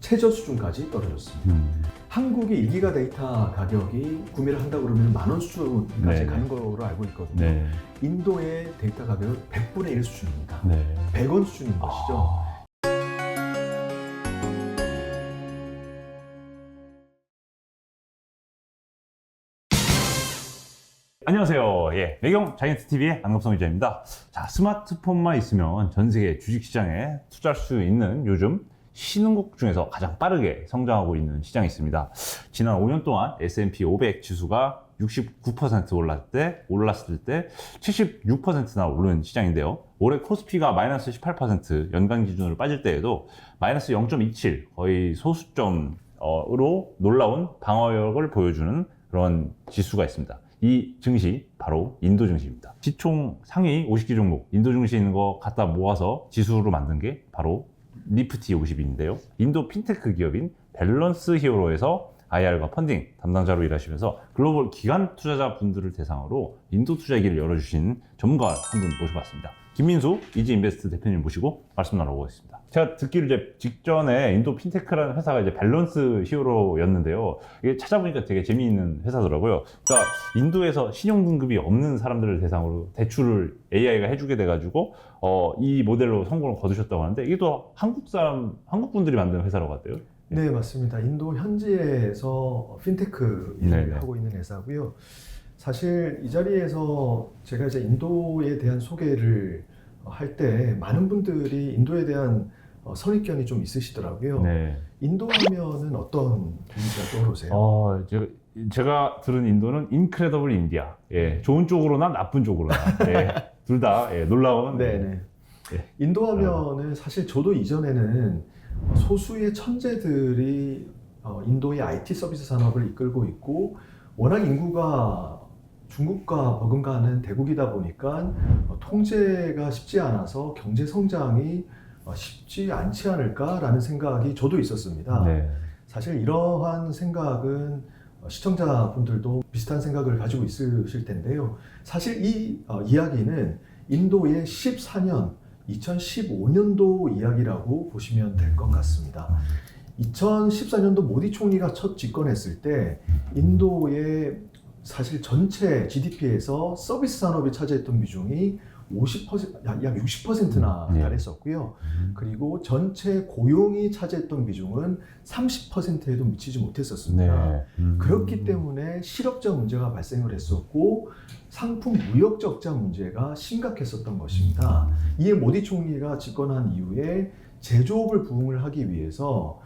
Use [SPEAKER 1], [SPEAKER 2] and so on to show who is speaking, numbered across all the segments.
[SPEAKER 1] 최저 수준까지 떨어졌습니다. 한국의 1기가 데이터 가격이 구매를 한다 그러면 10,000원 수준까지
[SPEAKER 2] 네.
[SPEAKER 1] 가는 거로 알고 있거든요.
[SPEAKER 2] 네.
[SPEAKER 1] 인도의 데이터 가격은 100분의 1 수준입니다.
[SPEAKER 2] 네.
[SPEAKER 1] 100원 수준인 것이죠.
[SPEAKER 2] 안녕하세요. 예, 매경 자이언트TV의 안금성 기자입니다. 자, 스마트폰만 있으면 전 세계 주식시장에 투자할 수 있는 요즘 신흥국 중에서 가장 빠르게 성장하고 있는 시장이 있습니다. 지난 5년 동안 S&P 500 지수가 69% 올랐을 때 76%나 오른 시장인데요. 올해 코스피가 마이너스 18% 연간 기준으로 빠질 때에도 마이너스 0.27 거의 소수점으로 놀라운 방어력을 보여주는 그런 지수가 있습니다. 이 증시 바로 인도 증시입니다. 시총 상위 50개 종목 인도 증시에 있는 거 갖다 모아서 지수로 만든 게 바로 니프티 50인데요. 인도 핀테크 기업인 밸런스 히어로에서 IR과 펀딩 담당자로 일하시면서 글로벌 기관 투자자 분들을 대상으로 인도 투자기를 열어주신 전문가 한 분 모셔봤습니다. 김민수 이지인베스트 대표님 모시고 말씀 나눠보겠습니다. 제가 듣기로 이제 직전에 인도 핀테크라는 회사가 이제 밸런스 히어로였는데요. 이게 찾아보니까 되게 재미있는 회사더라고요. 그러니까 인도에서 신용 등급이 없는 사람들을 대상으로 대출을 AI가 해주게 돼가지고 이 모델로 성공을 거두셨다고 하는데 이게 또 한국 분들이 만든 회사라고 하대요.
[SPEAKER 1] 네, 맞습니다. 인도 현지에서 핀테크 일을 하고 있는 회사고요. 사실 이 자리에서 제가 이제 인도에 대한 소개를 할 때 많은 분들이 인도에 대한 선입견이 좀 있으시더라고요.
[SPEAKER 2] 네.
[SPEAKER 1] 인도 하면은 어떤 이미지가 떠오르세요?
[SPEAKER 2] 제가 들은 인도는 인크레더블 인디아. 예, 좋은 쪽으로나 나쁜 쪽으로나. 예, 둘 다 놀라운.
[SPEAKER 1] 네네.
[SPEAKER 2] 예.
[SPEAKER 1] 인도 하면은 사실 저도 이전에는 소수의 천재들이 인도의 IT 서비스 산업을 이끌고 있고 워낙 인구가 중국과 버금가는 대국이다 보니까 통제가 쉽지 않아서 경제 성장이 쉽지 않지 않을까라는 생각이 저도 있었습니다.
[SPEAKER 2] 네.
[SPEAKER 1] 사실 이러한 생각은 시청자분들도 비슷한 생각을 가지고 있으실 텐데요. 사실 이 이야기는 인도의 14년, 2015년도 이야기라고 보시면 될 것 같습니다. 2014년도 모디 총리가 첫 집권했을 때 인도의 사실 전체 GDP에서 서비스 산업이 차지했던 비중이 50%, 약 60%나 달했었고요. 그리고 전체 고용이 차지했던 비중은 30%에도 미치지 못했었습니다. 그렇기 때문에 실업자 문제가 발생을 했었고 상품 무역 적자 문제가 심각했었던 것입니다. 이에 모디 총리가 집권한 이후에 제조업을 부흥을 하기 위해서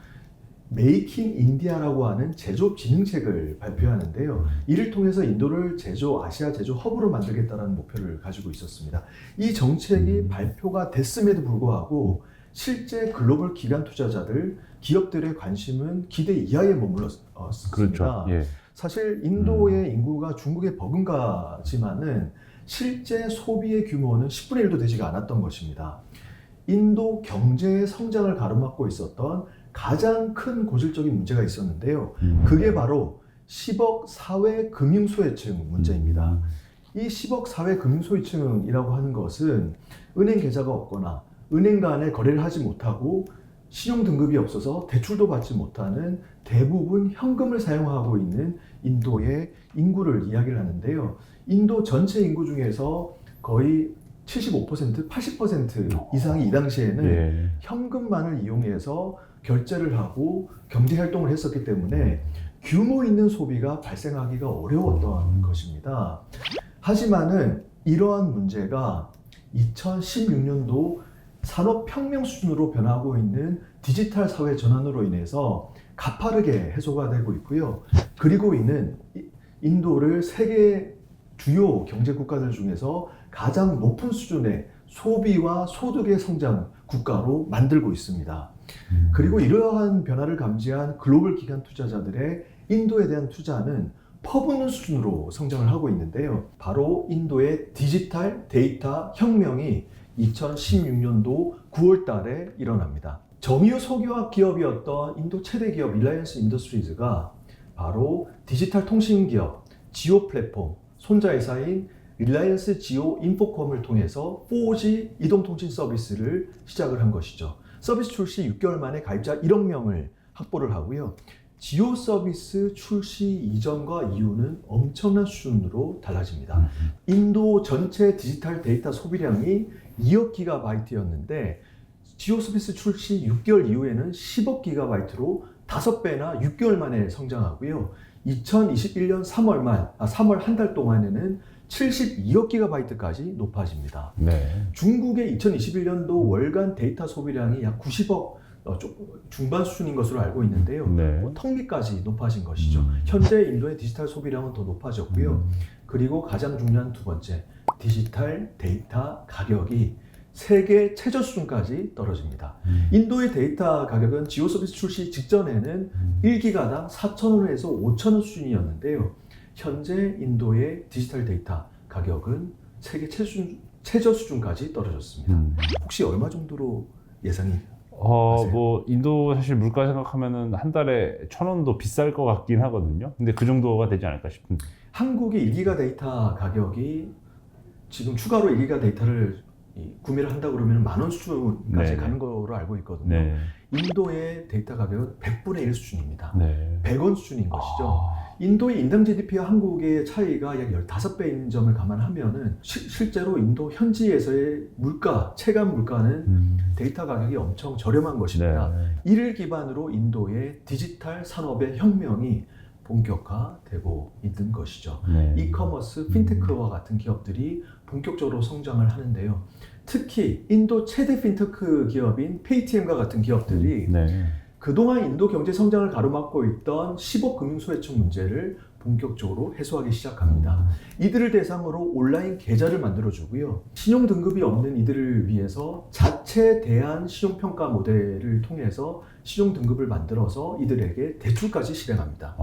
[SPEAKER 1] 메이킹 인디아라고 하는 제조업 진흥책을 발표하는데요. 이를 통해서 인도를 아시아 제조 허브로 만들겠다는 목표를 가지고 있었습니다. 이 정책이 발표가 됐음에도 불구하고 실제 글로벌 기관 투자자들, 기업들의 관심은 기대 이하에 머물렀습니다.
[SPEAKER 2] 그렇죠. 예.
[SPEAKER 1] 사실 인도의 인구가 중국에 버금가지만은 실제 소비의 규모는 10분의 1도 되지가 않았던 것입니다. 인도 경제의 성장을 가로막고 있었던 가장 큰 고질적인 문제가 있었는데요. 그게 바로 10억 사회 금융소외층 문제입니다. 이 10억 사회 금융소외층이라고 하는 것은 은행 계좌가 없거나 은행 간에 거래를 하지 못하고 신용 등급이 없어서 대출도 받지 못하는 대부분 현금을 사용하고 있는 인도의 인구를 이야기를 하는데요. 인도 전체 인구 중에서 거의 75%, 80% 이상이 이 당시에는 현금만을 이용해서 결제를 하고 경제활동을 했었기 때문에 규모 있는 소비가 발생하기가 어려웠던 것입니다. 하지만은 이러한 문제가 2016년도 산업혁명 수준으로 변하고 있는 디지털 사회 전환으로 인해서 가파르게 해소가 되고 있고요. 그리고 이는 인도를 세계 주요 경제 국가들 중에서 가장 높은 수준의 소비와 소득의 성장 국가로 만들고 있습니다. 그리고 이러한 변화를 감지한 글로벌 기관 투자자들의 인도에 대한 투자는 퍼붓는 수준으로 성장을 하고 있는데요. 바로 인도의 디지털 데이터 혁명이 2016년도 9월 달에 일어납니다. 정유 석유화학 기업이었던 인도 최대 기업 릴라이언스 인더스트리즈가 바로 디지털 통신 기업 지오 플랫폼 손자회사인 릴라이언스 지오 인포컴을 통해서 4G 이동통신 서비스를 시작을 한 것이죠. 서비스 출시 6개월 만에 가입자 1억 명을 확보를 하고요. 지오 서비스 출시 이전과 이후는 엄청난 수준으로 달라집니다. 인도 전체 디지털 데이터 소비량이 2억 기가바이트였는데 지오 서비스 출시 6개월 이후에는 10억 기가바이트로 5배나 6개월 만에 성장하고요. 2021년 3월 한 달 동안에는 72억 기가바이트까지 높아집니다.
[SPEAKER 2] 네.
[SPEAKER 1] 중국의 2021년도 월간 데이터 소비량이 약 90억 중반 수준인 것으로 알고 있는데요.
[SPEAKER 2] 네.
[SPEAKER 1] 턱 밑까지 높아진 것이죠. 현재 인도의 디지털 소비량은 더 높아졌고요. 그리고 가장 중요한 두 번째, 디지털 데이터 가격이 세계 최저 수준까지 떨어집니다. 인도의 데이터 가격은 지오 서비스 출시 직전에는 1기가당 4,000원에서 5,000원 수준이었는데요. 현재 인도의 디지털 데이터 가격은 세계 최저 수준까지 떨어졌습니다. 혹시 얼마 정도로 예상이?
[SPEAKER 2] 뭐 인도 사실 물가 생각하면은 한 달에 1,000원도 비쌀 것 같긴 하거든요. 근데 그 정도가 되지 않을까 싶은데.
[SPEAKER 1] 한국의 1기가 데이터 가격이 지금 추가로 1기가 데이터를 구매를 한다 그러면 10,000원 수준까지
[SPEAKER 2] 네.
[SPEAKER 1] 가는 거로 알고 있거든요.
[SPEAKER 2] 네.
[SPEAKER 1] 인도의 데이터 가격은 100분의 1 수준입니다.
[SPEAKER 2] 네.
[SPEAKER 1] 100원 수준인 것이죠. 인도의 인당 GDP와 한국의 차이가 약 15배인 점을 감안하면은 실제로 인도 현지에서의 물가, 체감 물가는 데이터 가격이 엄청 저렴한 것입니다.
[SPEAKER 2] 네.
[SPEAKER 1] 이를 기반으로 인도의 디지털 산업의 혁명이 본격화되고 있는 것이죠.
[SPEAKER 2] 네.
[SPEAKER 1] 이커머스, 핀테크와 같은 기업들이 본격적으로 성장을 하는데요. 특히 인도 최대 핀테크 기업인 페이티엠과 같은 기업들이
[SPEAKER 2] 네.
[SPEAKER 1] 그동안 인도 경제 성장을 가로막고 있던 15 금융소외증 문제를 본격적으로 해소하기 시작합니다. 이들을 대상으로 온라인 계좌를 만들어주고요. 신용 등급이 없는 이들을 위해서 자체 대안 신용평가 모델을 통해서 신용 등급을 만들어서 이들에게 대출까지 실행합니다.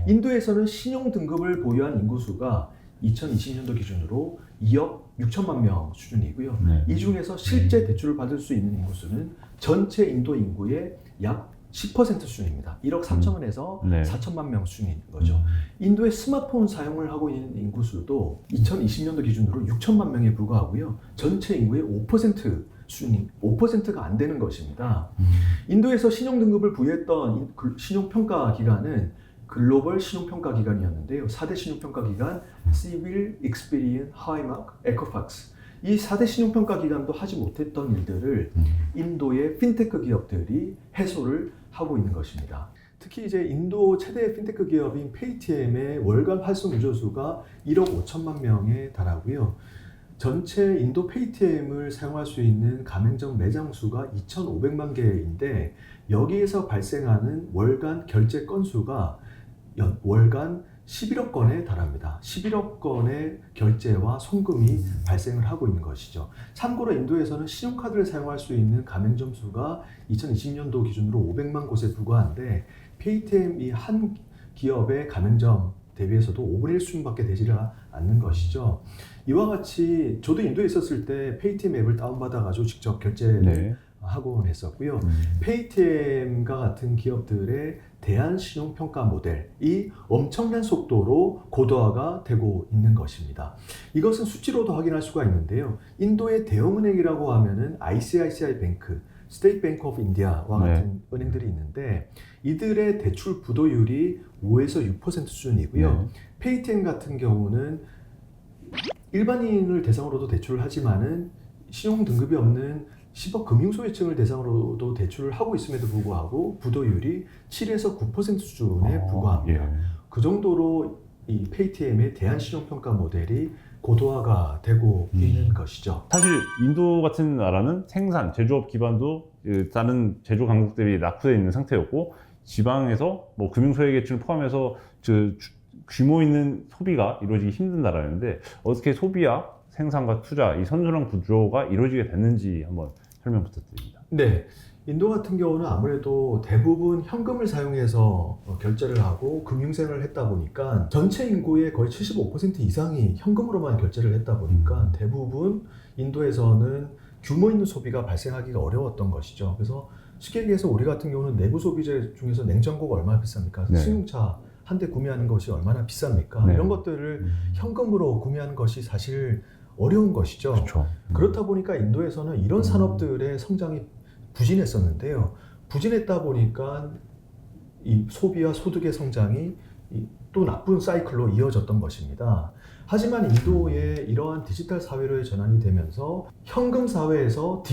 [SPEAKER 1] 인도에서는 신용 등급을 보유한 인구수가 2020년도 기준으로 2억 6천만 명 수준이고요.
[SPEAKER 2] 네.
[SPEAKER 1] 이 중에서 실제 대출을 받을 수 있는 인구수는 전체 인도 인구의 약 10% 수준입니다. 1억 3천만에서
[SPEAKER 2] 네.
[SPEAKER 1] 4천만 명 수준인 거죠. 인도의 스마트폰 사용을 하고 있는 인구수도 2020년도 기준으로 6천만 명에 불과하고요. 전체 인구의 5% 수준이 5%가 안 되는 것입니다. 인도에서 신용 등급을 부여했던 신용평가 기관은 글로벌 신용평가 기관이었는데요. 4대 신용평가 기관, Civil, Experian, Highmark, Equifax. 이 4대 신용평가 기관도 하지 못했던 일들을 인도의 핀테크 기업들이 해소를 하고 있는 것입니다. 특히 이제 인도 최대 핀테크 기업인 페이티엠의 월간 활성 유저 수가 1억 5천만 명에 달하고요. 전체 인도 페이티엠을 사용할 수 있는 가맹점 매장 수가 2,500만 개인데 여기에서 발생하는 월간 결제 건수가 월간 11억 건에 달합니다. 11억 건의 결제와 송금이 발생을 하고 있는 것이죠. 참고로 인도에서는 신용카드를 사용할 수 있는 가맹점 수가 2020년도 기준으로 500만 곳에 불과한데 페이티엠이 한 기업의 가맹점 대비해서도 5분의 1 수준밖에 되지를 않는 것이죠. 이와 같이 저도 인도에 있었을 때 페이티엠 앱을 다운받아가지고 직접 결제를
[SPEAKER 2] 네.
[SPEAKER 1] 하곤 했었고요. 페이티엠과 같은 기업들의 대안 신용평가 모델이 엄청난 속도로 고도화가 되고 있는 것입니다. 이것은 수치로도 확인할 수가 있는데요. 인도의 대형은행이라고 하면은 ICICI 뱅크, 스테이트 뱅크 오브 인디아와 같은 은행들이 있는데 이들의 대출 부도율이 5에서 6% 수준이고요. 페이티엠 같은 경우는 일반인을 대상으로도 대출을 하지만은 신용 등급이 없는 10억 금융소외층을 대상으로도 대출을 하고 있음에도 불구하고 부도율이 7에서 9% 수준에 불과합니다. 그 정도로 이 페이티엠의 대안 신용평가 모델이 고도화가 되고 있는 것이죠.
[SPEAKER 2] 사실 인도 같은 나라는 생산, 제조업 기반도 다른 제조 강국 대비 낙후되어 있는 상태였고 지방에서 뭐 금융소외계층을 포함해서 규모 있는 소비가 이루어지기 힘든 나라였는데 어떻게 소비와 생산과 투자, 이 선순환 구조가 이루어지게 됐는지 한번 설명 부탁드립니다.
[SPEAKER 1] 네. 인도 같은 경우는 아무래도 대부분 현금을 사용해서 결제를 하고 금융생활을 했다 보니까 전체 인구의 거의 75% 이상이 현금으로만 결제를 했다 보니까 대부분 인도에서는 규모 있는 소비가 발생하기가 어려웠던 것이죠. 그래서 쉽게 얘기해서 우리 같은 경우는 내부 소비재 중에서 냉장고가 얼마나 비쌉니까?
[SPEAKER 2] 네.
[SPEAKER 1] 승용차 한 대 구매하는 것이 얼마나 비쌉니까?
[SPEAKER 2] 네.
[SPEAKER 1] 이런 것들을 현금으로 구매하는 것이 사실 어려운 것이죠.
[SPEAKER 2] 그렇죠.
[SPEAKER 1] 그렇다 보니까 인도에서는 이런 산업들의 성장이 부진했었는데요. 부진했다 보니까 이 소비와 소득의 성장이 또 나쁜 사이클로 이어졌던 것입니다. 하지만 인도의 이러한 디지털 사회로의 전환이 되면서 현금 사회에서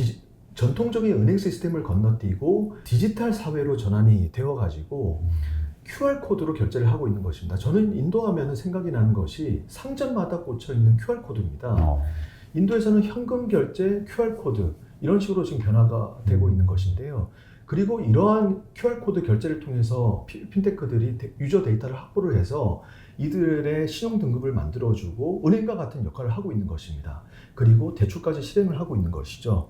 [SPEAKER 1] 전통적인 은행 시스템을 건너뛰고 디지털 사회로 전환이 되어가지고 QR코드로 결제를 하고 있는 것입니다. 저는 인도 하면 생각이 나는 것이 상점마다 꽂혀 있는 QR코드입니다. 인도에서는 현금 결제, QR코드 이런 식으로 지금 변화가 되고 있는 것인데요. 그리고 이러한 QR코드 결제를 통해서 핀테크들이 유저 데이터를 확보를 해서 이들의 신용 등급을 만들어주고 은행과 같은 역할을 하고 있는 것입니다. 그리고 대출까지 실행을 하고 있는 것이죠.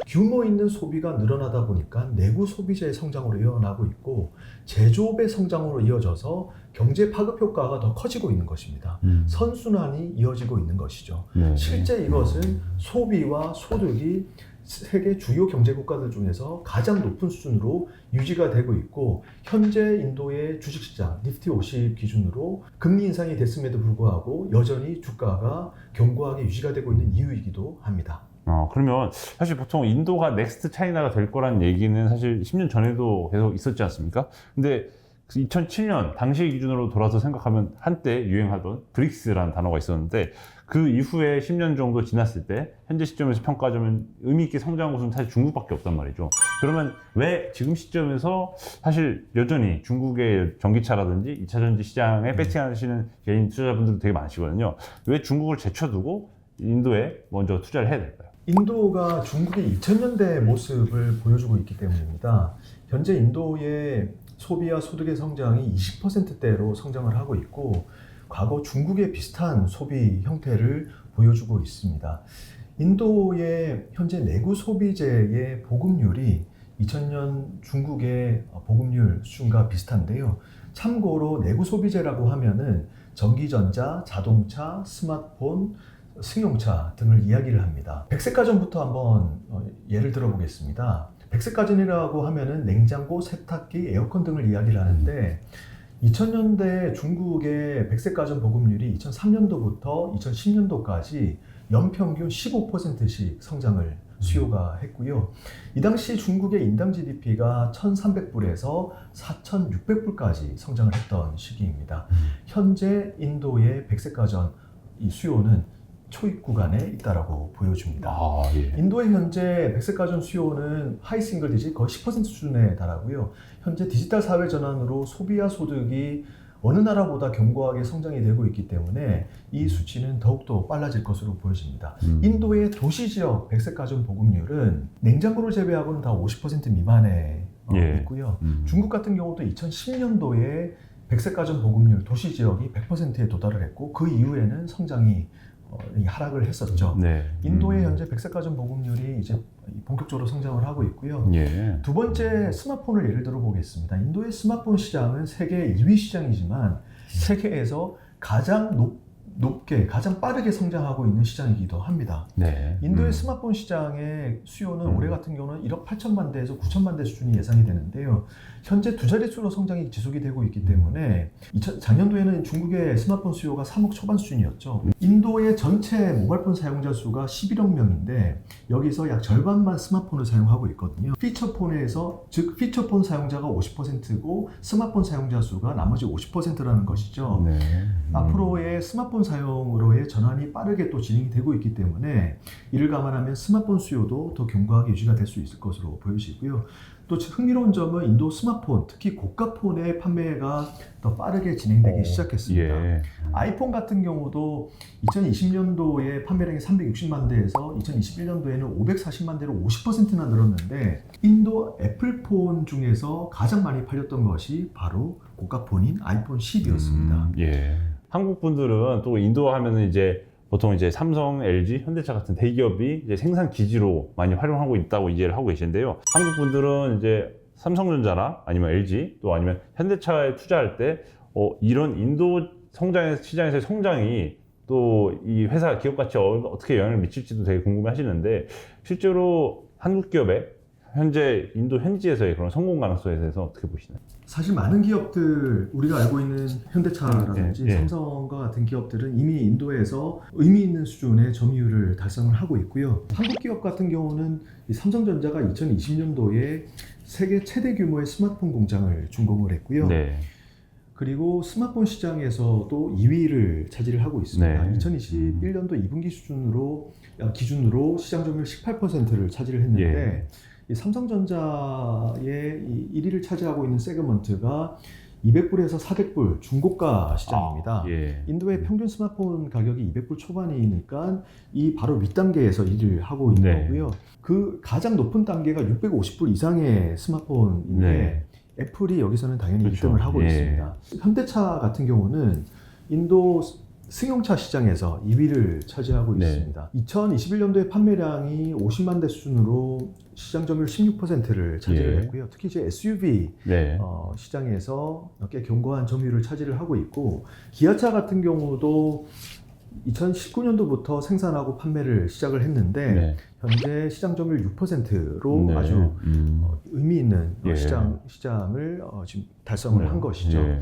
[SPEAKER 1] 규모 있는 소비가 늘어나다 보니까 내구 소비재의 성장으로 이어나고 있고 제조업의 성장으로 이어져서 경제 파급 효과가 더 커지고 있는 것입니다. 선순환이 이어지고 있는 것이죠.
[SPEAKER 2] 네.
[SPEAKER 1] 실제 이것은 소비와 소득이 세계 주요 경제 국가들 중에서 가장 높은 수준으로 유지가 되고 있고 현재 인도의 주식시장 니프티 50 기준으로 금리 인상이 됐음에도 불구하고 여전히 주가가 견고하게 유지가 되고 있는 이유이기도 합니다.
[SPEAKER 2] 그러면 사실 보통 인도가 넥스트 차이나가 될 거란 얘기는 사실 10년 전에도 계속 있었지 않습니까? 근데 2007년 당시 기준으로 돌아서 생각하면 한때 유행하던 브릭스라는 단어가 있었는데 그 이후에 10년 정도 지났을 때 현재 시점에서 평가하자면 의미 있게 성장한 곳은 사실 중국밖에 없단 말이죠. 그러면 왜 지금 시점에서 사실 여전히 중국의 전기차라든지 2차 전지 시장에 배팅하시는 개인 투자자분들도 되게 많으시거든요. 왜 중국을 제쳐두고 인도에 먼저 투자를 해야 될까요?
[SPEAKER 1] 인도가 중국의 2000년대 모습을 보여주고 있기 때문입니다. 현재 인도의 소비와 소득의 성장이 20%대로 성장을 하고 있고 과거 중국의 비슷한 소비 형태를 보여주고 있습니다. 인도의 현재 내구 소비재의 보급률이 2000년 중국의 보급률 수준과 비슷한데요. 참고로 내구 소비재라고 하면은 전기전자, 자동차, 스마트폰, 승용차 등을 이야기를 합니다. 백색가전부터 한번 예를 들어보겠습니다. 백색가전이라고 하면은 냉장고, 세탁기, 에어컨 등을 이야기를 하는데 2000년대 중국의 백색가전 보급률이 2003년도부터 2010년도까지 연평균 15%씩 성장을 수요가 했고요. 이 당시 중국의 인당 GDP가 1,300불에서 4,600불까지 성장을 했던 시기입니다. 현재 인도의 백색가전 이 수요는 초입 구간에 있다라고 보여줍니다.
[SPEAKER 2] 예.
[SPEAKER 1] 인도의 현재 백색가전 수요는 하이 싱글 디짓 거의 10% 수준에 달하고요. 현재 디지털 사회 전환으로 소비와 소득이 어느 나라보다 견고하게 성장이 되고 있기 때문에 이 수치는 더욱더 빨라질 것으로 보여집니다. 인도의 도시 지역 백색가전 보급률은 냉장고를 제외하고는 다 50% 미만에 있고요. 중국 같은 경우도 2010년도에 백색가전 보급률 도시 지역이 100%에 도달을 했고 그 이후에는 성장이 하락을 했었죠.
[SPEAKER 2] 네.
[SPEAKER 1] 인도의 현재 백색가전 보급률이 이제 본격적으로 성장을 하고 있고요.
[SPEAKER 2] 예.
[SPEAKER 1] 두 번째 스마트폰을 예를 들어 보겠습니다. 인도의 스마트폰 시장은 세계 2위 시장이지만 세계에서 가장 높게 가장 빠르게 성장하고 있는 시장이기도 합니다.
[SPEAKER 2] 네.
[SPEAKER 1] 인도의 스마트폰 시장의 수요는 올해 같은 경우는 1억 8천만 대에서 9천만 대 수준이 예상이 되는데요. 현재 두 자릿수로 성장이 지속이 되고 있기 때문에 작년도에는 중국의 스마트폰 수요가 3억 초반 수준이었죠. 인도의 전체 모바일폰 사용자 수가 11억 명인데 여기서 약 절반만 스마트폰을 사용하고 있거든요. 피처폰에서 즉 피처폰 사용자가 50%고 스마트폰 사용자 수가 나머지 50%라는 것이죠.
[SPEAKER 2] 네.
[SPEAKER 1] 앞으로의 스마트폰 사용으로의 전환이 빠르게 또 진행이 되고 있기 때문에 이를 감안하면 스마트폰 수요도 더 견고하게 유지가 될 수 있을 것으로 보여지고요. 또 흥미로운 점은 인도 스마트폰, 특히 고가폰의 판매가 더 빠르게 진행되기 시작했습니다.
[SPEAKER 2] 예.
[SPEAKER 1] 아이폰 같은 경우도 2020년도에 판매량이 360만 대에서 2021년도에는 540만 대로 50%나 늘었는데 인도 애플폰 중에서 가장 많이 팔렸던 것이 바로 고가폰인 아이폰 10이었습니다.
[SPEAKER 2] 예. 한국 분들은 또 인도 하면은 이제 보통 이제 삼성, LG, 현대차 같은 대기업이 이제 생산 기지로 많이 활용하고 있다고 이해를 하고 계신데요. 한국 분들은 이제 삼성전자나 아니면 LG 또 아니면 현대차에 투자할 때 이런 인도 시장에서의 성장이 또 이 회사 기업 가치에 어떻게 영향을 미칠지도 되게 궁금해 하시는데 실제로 한국 기업에 현재 인도 현지에서의 그런 성공 가능성에 대해서 어떻게 보시나요?
[SPEAKER 1] 사실 많은 기업들, 우리가 알고 있는 현대차라든지
[SPEAKER 2] 예, 예.
[SPEAKER 1] 삼성과 같은 기업들은 이미 인도에서 의미 있는 수준의 점유율을 달성을 하고 있고요. 한국 기업 같은 경우는 이 삼성전자가 2020년도에 세계 최대 규모의 스마트폰 공장을 준공을 했고요.
[SPEAKER 2] 네.
[SPEAKER 1] 그리고 스마트폰 시장에서도 2위를 차지를 하고 있습니다.
[SPEAKER 2] 네.
[SPEAKER 1] 2021년도 2분기 기준으로 시장 점유율 18%를 차지를 했는데
[SPEAKER 2] 예.
[SPEAKER 1] 이 삼성전자의 이 1위를 차지하고 있는 세그먼트가 200불에서 400불 중고가 시장입니다.
[SPEAKER 2] 예.
[SPEAKER 1] 인도의 평균 스마트폰 가격이 200불 초반이니까 이 바로 윗단계에서 일을 하고 있는
[SPEAKER 2] 네.
[SPEAKER 1] 거고요. 그 가장 높은 단계가 650불 이상의 스마트폰인데
[SPEAKER 2] 네.
[SPEAKER 1] 애플이 여기서는 당연히
[SPEAKER 2] 그렇죠.
[SPEAKER 1] 1등을 하고
[SPEAKER 2] 예.
[SPEAKER 1] 있습니다. 현대차 같은 경우는 인도 승용차 시장에서 2위를 차지하고
[SPEAKER 2] 네.
[SPEAKER 1] 있습니다. 2021년도에 판매량이 50만 대 수준으로 시장 점유율 16%를 차지를
[SPEAKER 2] 예.
[SPEAKER 1] 했고요. 특히 이제 SUV
[SPEAKER 2] 네.
[SPEAKER 1] 시장에서 꽤 견고한 점유율을 차지를 하고 있고, 기아차 같은 경우도 2019년도부터 생산하고 판매를 시작을 했는데
[SPEAKER 2] 네.
[SPEAKER 1] 현재 시장 점유율 6%로
[SPEAKER 2] 네.
[SPEAKER 1] 아주 의미 있는
[SPEAKER 2] 예.
[SPEAKER 1] 시장을 지금 달성을
[SPEAKER 2] 네.
[SPEAKER 1] 한 것이죠.
[SPEAKER 2] 예.